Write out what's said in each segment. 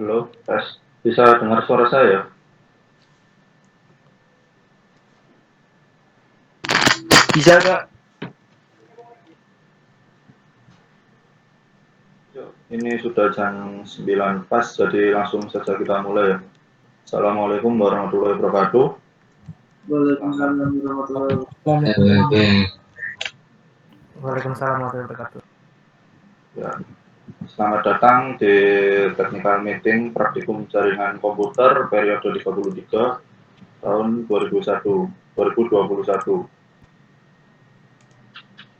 Halo, tes. Bisa dengar suara saya? Bisa Kak? Yuk, ini sudah jam 9 pas, jadi langsung saja kita mulai ya. Assalamualaikum warahmatullahi wabarakatuh. Waalaikumsalam Selamat, warahmatullahi Oke. wabarakatuh. ya, selamat datang di Technical Meeting Praktikum Jaringan Komputer periode 33 tahun 2021.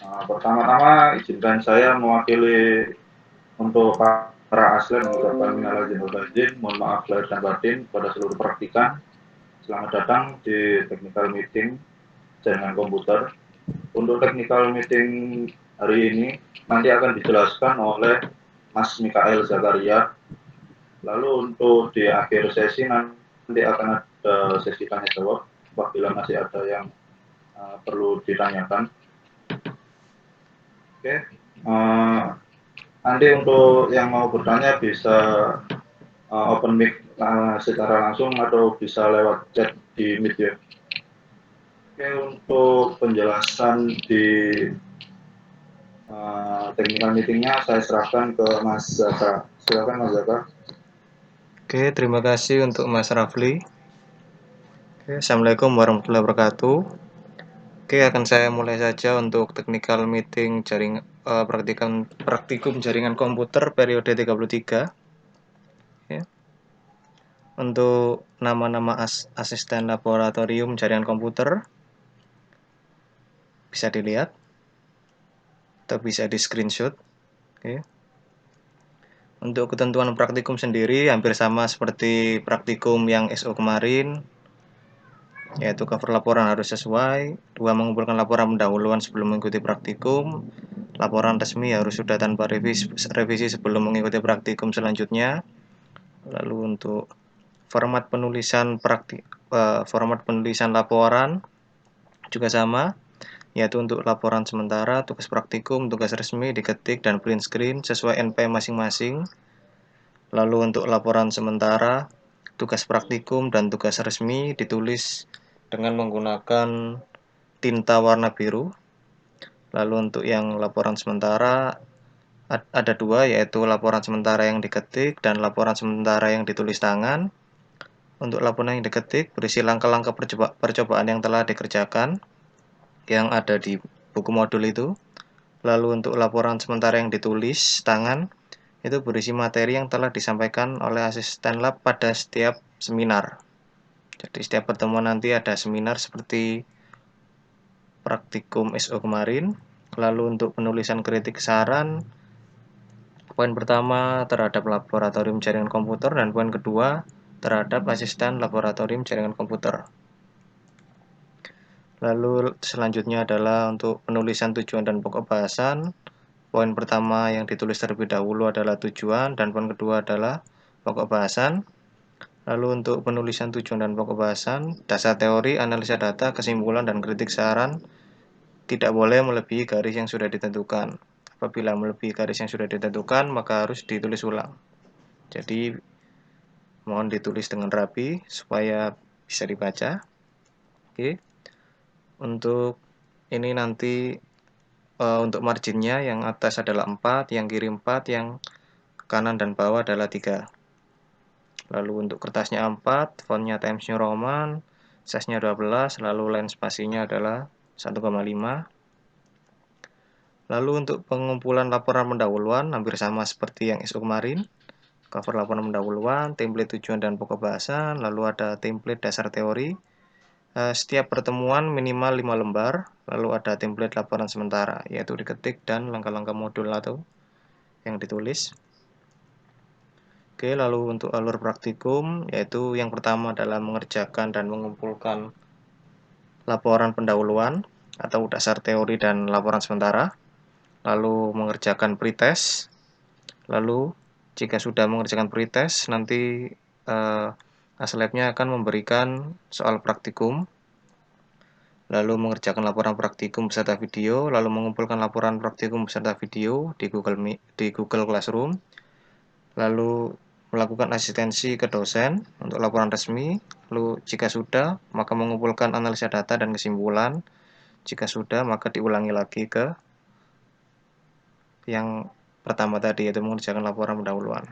Nah, pertama-tama izinkan saya mewakili untuk para aslen mengucapkan minal aidin wal faizin, mohon maaf lahir dan batin pada seluruh praktikan. Selamat datang di technical meeting jaringan komputer. Untuk technical meeting hari ini nanti akan dijelaskan oleh Mas Mikael Zakaria. Lalu untuk di akhir sesi nanti akan ada sesi tanya jawab apabila masih ada yang perlu ditanyakan. Oke. Nanti untuk yang mau bertanya bisa open mic secara langsung atau bisa lewat chat di Meet ya. Oke, untuk penjelasan di technical meetingnya saya serahkan ke Mas Zaka. Silakan Mas Zaka. Oke, terima kasih untuk Mas Rafli. Oke, Assalamualaikum warahmatullahi wabarakatuh. Oke, akan saya mulai saja untuk technical meeting praktikum jaringan komputer periode 33. Ya. Untuk nama-nama asisten laboratorium jaringan komputer bisa dilihat atau bisa di screenshot. Oke. Untuk ketentuan praktikum sendiri hampir sama seperti praktikum yang SO kemarin, yaitu cover laporan harus sesuai, 2 mengumpulkan laporan pendahuluan sebelum mengikuti praktikum, laporan resmi harus sudah tanpa revisi sebelum mengikuti praktikum selanjutnya. Lalu untuk format penulisan laporan juga sama, yaitu untuk laporan sementara, tugas praktikum, tugas resmi diketik dan print screen sesuai NP masing-masing. Lalu untuk laporan sementara, tugas praktikum dan tugas resmi ditulis dengan menggunakan tinta warna biru. Lalu untuk yang laporan sementara ada 2, yaitu laporan sementara yang diketik dan laporan sementara yang ditulis tangan. Untuk laporan yang diketik berisi langkah-langkah percobaan yang telah dikerjakan yang ada di buku modul itu. Lalu untuk laporan sementara yang ditulis tangan itu berisi materi yang telah disampaikan oleh asisten lab pada setiap seminar. Jadi setiap pertemuan nanti ada seminar seperti praktikum SO kemarin. Lalu untuk penulisan kritik saran, poin pertama terhadap laboratorium jaringan komputer dan poin kedua terhadap asisten laboratorium jaringan komputer. Lalu selanjutnya adalah untuk penulisan tujuan dan pokok bahasan. Poin pertama yang ditulis terlebih dahulu adalah tujuan dan poin kedua adalah pokok bahasan. Lalu untuk penulisan tujuan dan pokok bahasan, dasar teori, analisa data, kesimpulan, dan kritik saran tidak boleh melebihi garis yang sudah ditentukan. Apabila melebihi garis yang sudah ditentukan, maka harus ditulis ulang. Jadi, mohon ditulis dengan rapi supaya bisa dibaca. Oke. Untuk ini nanti untuk marginnya yang atas adalah 4, yang kiri 4, yang kanan dan bawah adalah 3. Lalu untuk kertasnya 4, fontnya Times New Roman, size-nya 12, lalu line spasinya adalah 1,5. Lalu untuk pengumpulan laporan pendahuluan hampir sama seperti yang SO kemarin. Cover laporan pendahuluan, template tujuan dan pokok bahasan, lalu ada template dasar teori. Setiap pertemuan minimal 5 lembar, lalu ada template laporan sementara, yaitu diketik dan langkah-langkah modul atau yang ditulis. Oke, lalu untuk alur praktikum, yaitu yang pertama adalah mengerjakan dan mengumpulkan laporan pendahuluan atau dasar teori dan laporan sementara, lalu mengerjakan pretest, lalu jika sudah mengerjakan pretest, nanti Aslabnya akan memberikan soal praktikum, lalu mengerjakan laporan praktikum beserta video, lalu mengumpulkan laporan praktikum beserta video di Google Classroom, lalu melakukan asistensi ke dosen untuk laporan resmi. Lalu jika sudah, maka mengumpulkan analisa data dan kesimpulan. Jika sudah, maka diulangi lagi ke yang pertama tadi, yaitu mengerjakan laporan pendahuluan.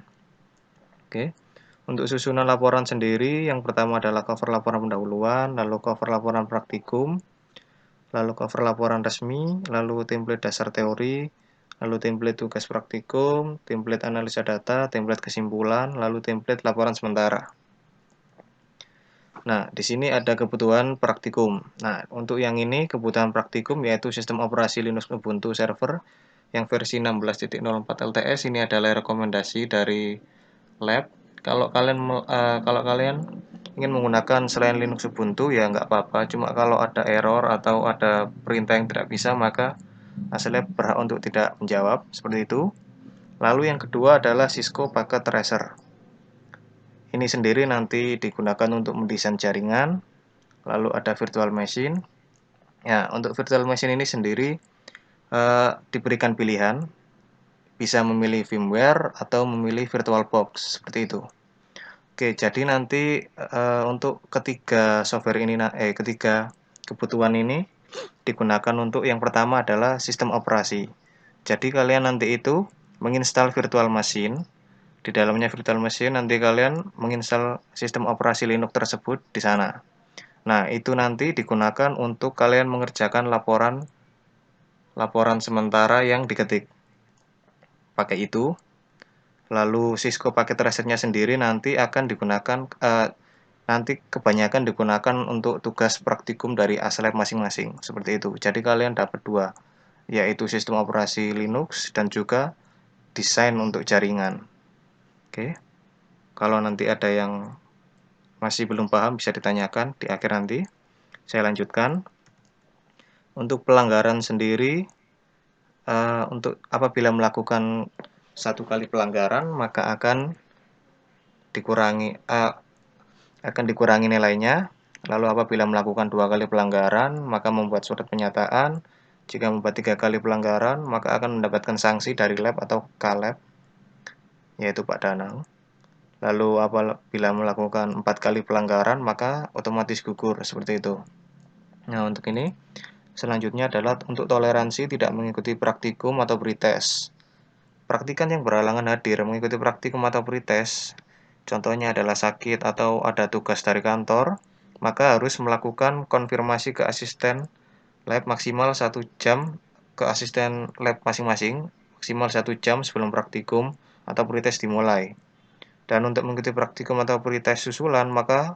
Oke. Untuk susunan laporan sendiri, yang pertama adalah cover laporan pendahuluan, lalu cover laporan praktikum, lalu cover laporan resmi, lalu template dasar teori, lalu template tugas praktikum, template analisa data, template kesimpulan, lalu template laporan sementara. Nah, di sini ada kebutuhan praktikum. Nah, untuk yang ini kebutuhan praktikum yaitu sistem operasi Linux Ubuntu server yang versi 16.04 LTS. Ini adalah rekomendasi dari lab. Kalau kalian ingin menggunakan selain Linux Ubuntu ya nggak apa-apa. Cuma kalau ada error atau ada perintah yang tidak bisa, maka Aslab berhak untuk tidak menjawab seperti itu. Lalu yang kedua adalah Cisco Packet Tracer. Ini sendiri nanti digunakan untuk mendesain jaringan. Lalu ada virtual machine. Ya, untuk virtual machine ini sendiri diberikan pilihan, bisa memilih firmware atau memilih VirtualBox seperti itu. Oke, jadi nanti untuk ketiga kebutuhan ini digunakan untuk yang pertama adalah sistem operasi. Jadi kalian nanti itu menginstal virtual machine. Di dalamnya virtual machine nanti kalian menginstal sistem operasi Linux tersebut di sana. Nah, itu nanti digunakan untuk kalian mengerjakan laporan sementara yang diketik. Pakai itu. Lalu Cisco Packet Tracer-nya sendiri nanti akan digunakan nanti kebanyakan digunakan untuk tugas praktikum dari Aslab masing-masing. Seperti itu. Jadi kalian dapat dua, yaitu sistem operasi Linux dan juga desain untuk jaringan. Oke. Kalau nanti ada yang masih belum paham bisa ditanyakan di akhir nanti. Saya lanjutkan. Untuk pelanggaran sendiri, untuk apabila melakukan satu kali pelanggaran maka akan dikurangi nilainya. Lalu apabila melakukan 2 kali pelanggaran maka membuat surat pernyataan. Jika membuat 3 kali pelanggaran maka akan mendapatkan sanksi dari lab atau K-lab, yaitu Pak Danang. Lalu apabila melakukan 4 kali pelanggaran maka otomatis gugur seperti itu. Nah, untuk ini selanjutnya adalah untuk toleransi tidak mengikuti praktikum atau pretest. Praktikan yang berhalangan hadir mengikuti praktikum atau pretest, contohnya adalah sakit atau ada tugas dari kantor, maka harus melakukan konfirmasi ke asisten lab maksimal 1 jam ke asisten lab masing-masing, maksimal 1 jam sebelum praktikum atau pretest dimulai. Dan untuk mengikuti praktikum atau pretest susulan, maka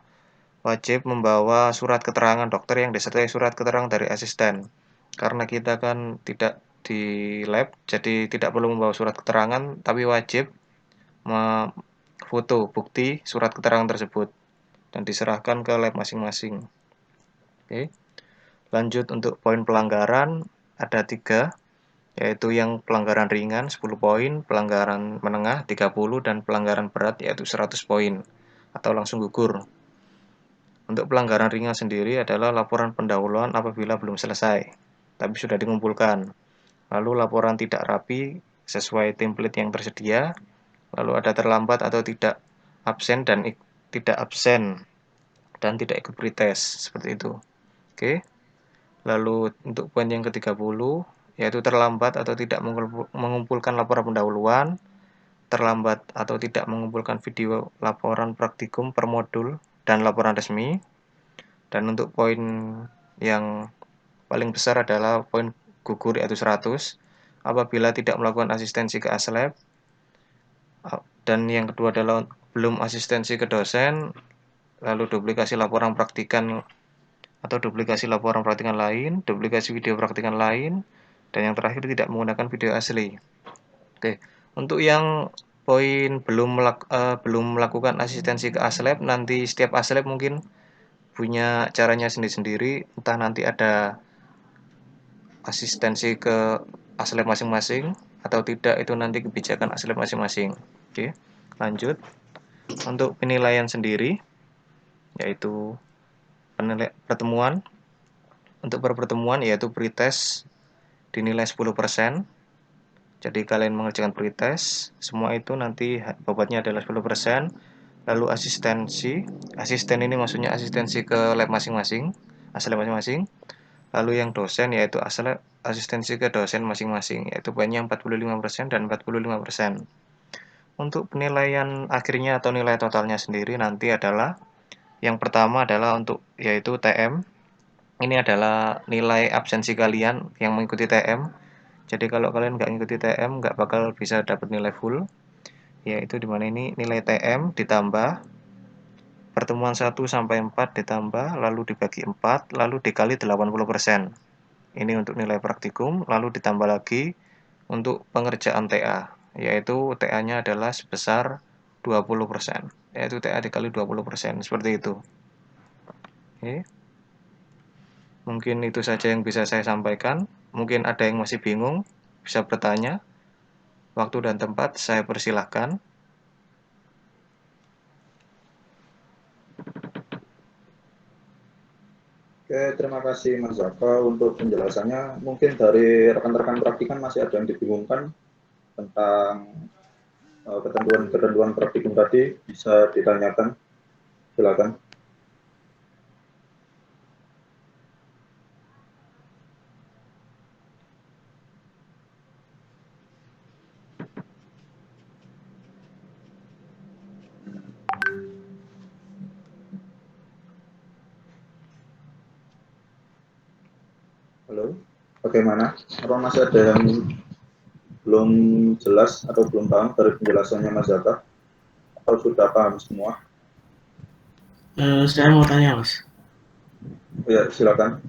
wajib membawa surat keterangan dokter yang disertai surat keterangan dari asisten. Karena kita kan tidak di lab, jadi tidak perlu membawa surat keterangan, tapi wajib foto bukti surat keterangan tersebut dan diserahkan ke lab masing-masing. Oke. Lanjut untuk poin pelanggaran ada 3, yaitu yang pelanggaran ringan 10 poin, pelanggaran menengah 30, dan pelanggaran berat yaitu 100 poin atau langsung gugur. Untuk pelanggaran ringan sendiri adalah laporan pendahuluan apabila belum selesai, tapi sudah dikumpulkan. Lalu laporan tidak rapi sesuai template yang tersedia, lalu ada terlambat atau tidak absen dan tidak ikut pretest, seperti itu. Oke. Lalu untuk poin yang ke-30 yaitu terlambat atau tidak mengumpulkan laporan pendahuluan, terlambat atau tidak mengumpulkan video laporan praktikum per modul dan laporan resmi. Dan untuk poin yang paling besar adalah poin gugur yaitu 100 apabila tidak melakukan asistensi ke Aslab. Dan yang kedua adalah belum asistensi ke dosen, lalu duplikasi laporan praktikan atau duplikasi laporan praktikan lain, duplikasi video praktikan lain, dan yang terakhir tidak menggunakan video asli. Oke, untuk yang poin belum melakukan asistensi ke Aslab, nanti setiap Aslab mungkin punya caranya sendiri-sendiri, entah nanti ada asistensi ke Aslab masing-masing atau tidak, itu nanti kebijakan Aslab masing-masing. Oke, lanjut. Untuk penilaian sendiri, yaitu pertemuan. Untuk pertemuan yaitu pretest dinilai 10%. Jadi kalian mengerjakan pretest, semua itu nanti bobotnya adalah 10%. Lalu asisten ini maksudnya asistensi ke lab masing-masing, asal lab masing-masing. Lalu yang dosen yaitu asal asistensi ke dosen masing-masing, yaitu banyak 45% dan 45%. Untuk penilaian akhirnya atau nilai totalnya sendiri nanti adalah yang pertama adalah untuk yaitu TM. Ini adalah nilai absensi kalian yang mengikuti TM. Jadi kalau kalian nggak mengikuti TM nggak bakal bisa dapat nilai full. Yaitu dimana ini nilai TM ditambah pertemuan 1 sampai 4 ditambah lalu dibagi 4 lalu dikali 80%. Ini untuk nilai praktikum, lalu ditambah lagi untuk pengerjaan TA, yaitu TA-nya adalah sebesar 20%, yaitu TA dikali 20%, seperti itu. Oke. Mungkin itu saja yang bisa saya sampaikan. Mungkin ada yang masih bingung, bisa bertanya. Waktu dan tempat saya persilahkan. Oke, terima kasih Mas Zaka untuk penjelasannya. Mungkin dari rekan-rekan praktikan masih ada yang dibingungkan tentang ketentuan-ketentuan praktikum tadi, bisa ditanyakan. Silakan. Halo, bagaimana? Apa masih ada yang belum jelas atau belum paham dari penjelasannya Mas Zaka? Atau sudah paham semua? Saya mau tanya, Mas. Ya, silakan.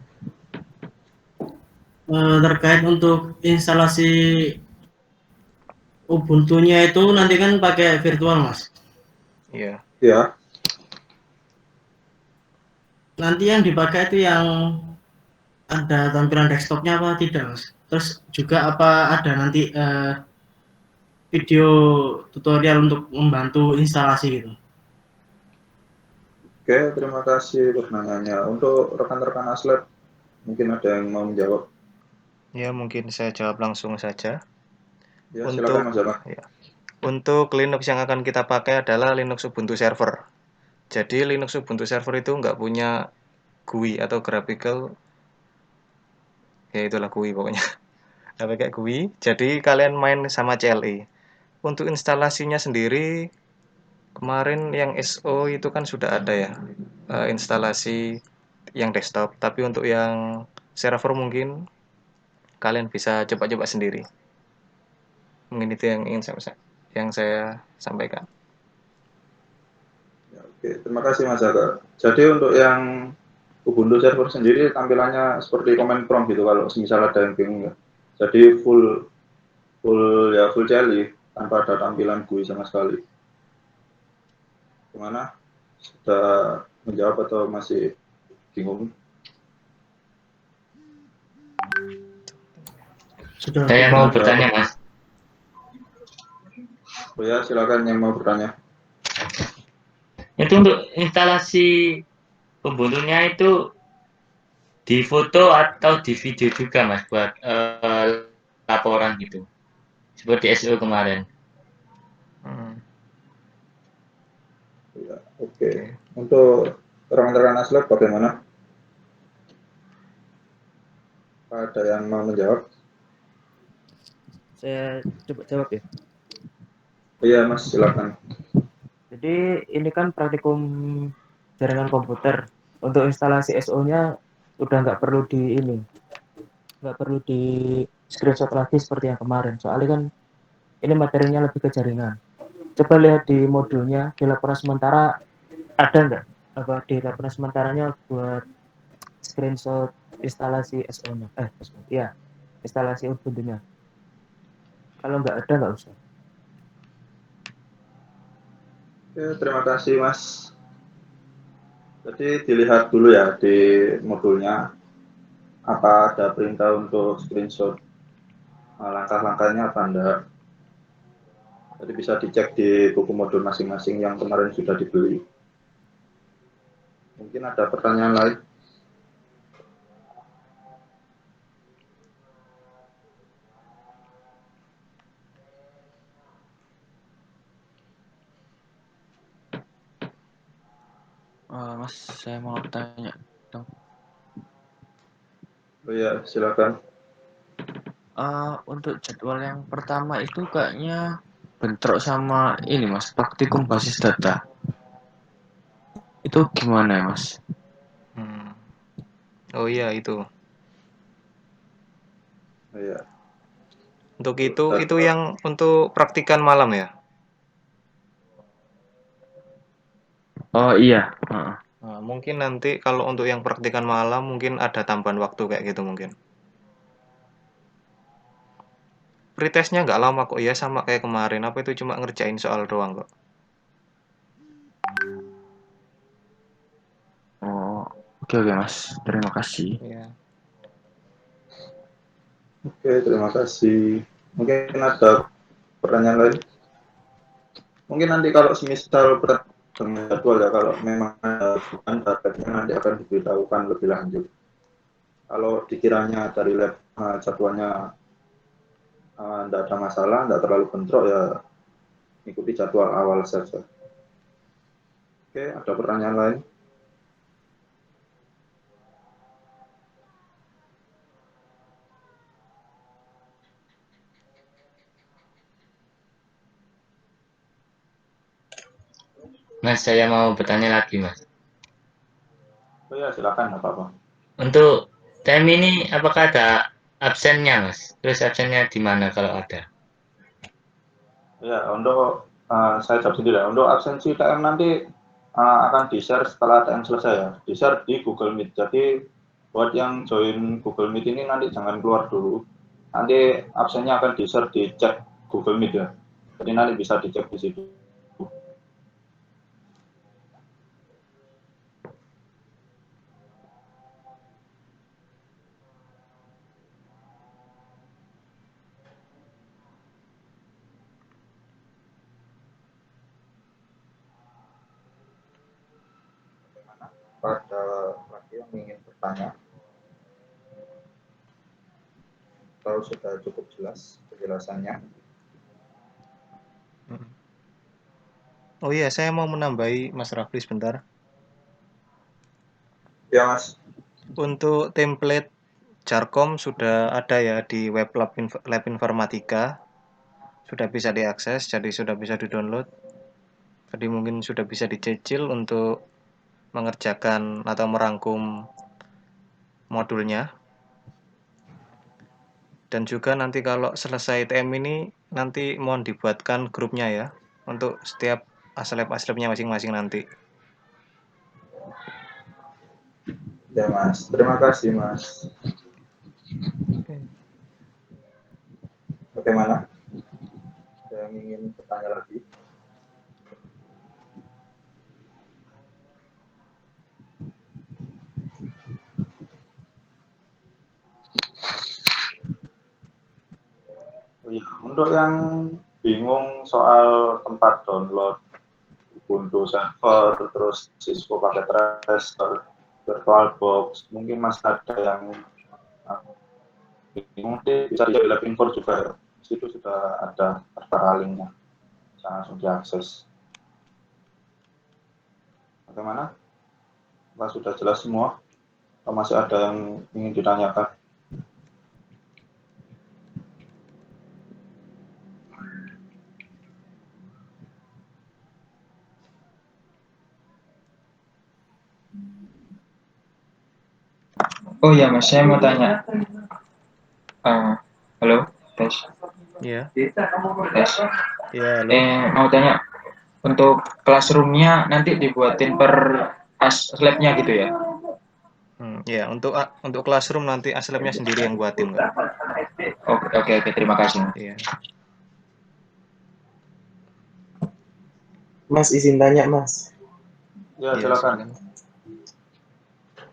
Terkait untuk instalasi Ubuntu-nya itu nanti kan pakai virtual, Mas. Iya. Ya, Nanti yang dipakai itu yang ada tampilan desktopnya apa tidak, Mas? Terus juga apa ada nanti video tutorial untuk membantu instalasi gitu? oke, terima kasih pertanyaannya. Untuk rekan-rekan Aslab, mungkin ada yang mau menjawab. Ya, mungkin saya jawab langsung saja. Ya, silakan Untuk Mas Zaka. ya, untuk Linux yang akan kita pakai adalah Linux Ubuntu Server. Jadi Linux Ubuntu Server itu nggak punya GUI atau graphical, ya itulah GUI pokoknya. Nggak pakai GUI, jadi kalian main sama CLI. Untuk instalasinya sendiri, kemarin yang SO itu kan sudah ada ya, instalasi yang desktop. Tapi untuk yang server mungkin kalian bisa coba-coba sendiri. Mungkin itu yang ingin saya sampaikan. Ya, oke, terima kasih Mas Zaka. Jadi untuk yang Ubuntu server sendiri tampilannya seperti command prompt gitu kalau misalnya ada yang bingung ya. Jadi full full CLI tanpa ada tampilan GUI sama sekali. Gimana? Sudah menjawab atau masih bingung? Sudah Saya mau beberapa. bertanya, Mas. Oh ya, silakan yang mau bertanya. Itu untuk instalasi Ubuntu-nya itu di foto atau di video juga, Mas, buat laporan gitu. Seperti SEO kemarin. Hmm, Ya, oke. oke. Untuk rekan-rekan Aslab bagaimana? Ada yang mau menjawab? Saya coba jawab ya. Iya Mas, silakan. Jadi ini kan praktikum jaringan komputer. Untuk instalasi SO-nya udah nggak perlu nggak perlu di screenshot lagi seperti yang kemarin. Soalnya kan ini materinya lebih ke jaringan. Coba lihat di modulnya di laporan sementara ada nggak apa di laporan sementaranya buat screenshot instalasi SO-nya. Ya, instalasi Ubuntu-nya. Kalau nggak ada nggak usah. Oke, terima kasih Mas. Jadi dilihat dulu ya di modulnya apa ada perintah untuk screenshot langkah-langkahnya apa enggak. Jadi bisa dicek di buku modul masing-masing yang kemarin sudah dibeli. Mungkin ada pertanyaan lain? Mas, saya mau tanya dong. Oh iya, silakan. Untuk jadwal yang pertama itu kayaknya bentrok sama ini Mas, praktikum basis data. Itu gimana ya Mas? Hmm. Oh iya itu. Oh iya. Untuk itu yang untuk praktikan malam ya. Oh iya. Nah, mungkin nanti kalau untuk yang praktikan malam mungkin ada tambahan waktu kayak gitu mungkin. Pretestnya nggak lama kok ya sama kayak kemarin. Apa itu cuma ngerjain soal doang kok. Oh, oke Mas. Terima kasih. Ya. Oke, terima kasih. Mungkin ada pertanyaan lain? Mungkin nanti kalau semisal dengan jadwal ya, kalau memang ada bukan targetnya nanti akan diberitahukan lebih lanjut. Kalau dikiranya dari lab jadwalnya tidak ada masalah, tidak terlalu bentrok ya ikuti jadwal awal saja. Oke, ada pertanyaan lain? Mas, saya mau bertanya lagi, Mas. Oh ya, silakan, nggak apa-apa. Untuk TM ini apakah ada absennya, Mas? Terus absennya di mana kalau ada? Ya, untuk saya jawab sendiri ya. Untuk absensi TM nanti akan di-share setelah TM selesai ya. Di-share di Google Meet. Jadi buat yang join Google Meet ini nanti jangan keluar dulu. Nanti absennya akan di-share di chat Google Meet ya. Jadi nanti bisa dicek di situ. Pada lagi yang ingin bertanya, kalau sudah cukup jelas penjelasannya. Oh iya, saya mau menambahi Mas Rafli sebentar. Ya Mas. Untuk template Jarkom sudah ada ya di web lab informatika. Sudah bisa diakses, jadi sudah bisa di-download. Jadi mungkin sudah bisa dicicil untuk mengerjakan atau merangkum modulnya. Dan juga nanti kalau selesai TM ini, nanti mohon dibuatkan grupnya ya, untuk setiap aslab-aslabnya masing-masing nanti. Ya Mas, terima kasih Mas. Bagaimana? Ada yang ingin bertanya lagi? Oh iya, untuk yang bingung soal tempat download Ubuntu server, terus Cisco pakai tracer, VirtualBox, mungkin masih ada yang bingung, bisa di lab info juga ya. Di situ sudah ada tertera linknya, bisa langsung diakses. Bagaimana? Apakah sudah jelas semua? Atau masih ada yang ingin ditanyakan? Oh ya Mas, saya mau tanya. Halo, tes. Iya, Tes. iya, halo. Mau tanya, untuk classroom-nya nanti dibuatin per lab-nya gitu ya? Ya, untuk classroom nanti aslabnya sendiri yang buatin kok. Oke, terima kasih. Iya. Mas izin tanya Mas, Ya, Iya, silakan. silakan.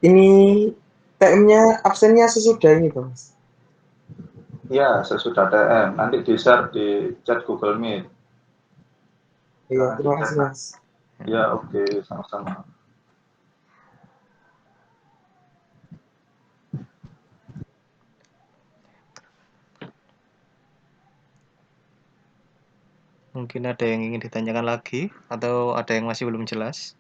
ini TM-nya absennya sesudah ini Bang Mas? Ya, sesudah TM, nanti di-share di chat Google Meet. Iya, Jangan terima di-chat. kasih Mas. Ya, oke, sama-sama. Mungkin ada yang ingin ditanyakan lagi atau ada yang masih belum jelas?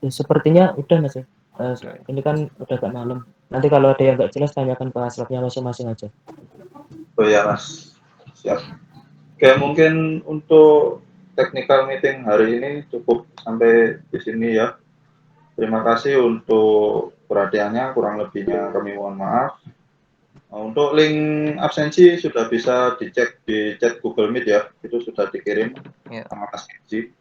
Oke, sepertinya udah Mas ya. Ini kan udah agak malam. Nanti kalau ada yang nggak jelas tanyakan ke aslabnya masing-masing aja. Oh ya Mas, siap. Oke, mungkin untuk technical meeting hari ini cukup sampai di sini ya. Terima kasih untuk perhatiannya, kurang lebihnya kami mohon maaf. Untuk link absensi sudah bisa dicek di chat Google Meet ya, itu sudah dikirim Ya. sama Mas Kenji.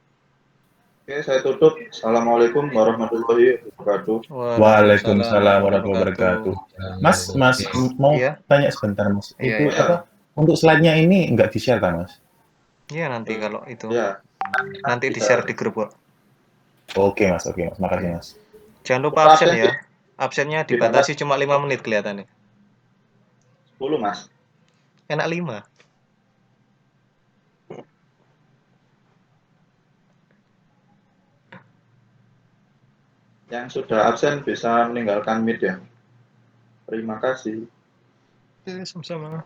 Oke, saya tutup. Assalamualaikum warahmatullahi wabarakatuh. Waalaikumsalam warahmatullahi wabarakatuh. Mas, mau Iya. tanya sebentar, Mas. Iya, Itu iya. apa? Untuk slide-nya ini nggak di-share kan, Mas? Iya, nanti kalau itu. Ya, Nanti di-share di grup kok. Oke, Mas. Makasih, Mas. Jangan lupa absen ya. Absennya dibatasi cuma 5 menit kelihatannya. 10 Mas. Enak 5. Yang sudah absen bisa meninggalkan Meet ya. Terima kasih. Oke, sama-sama.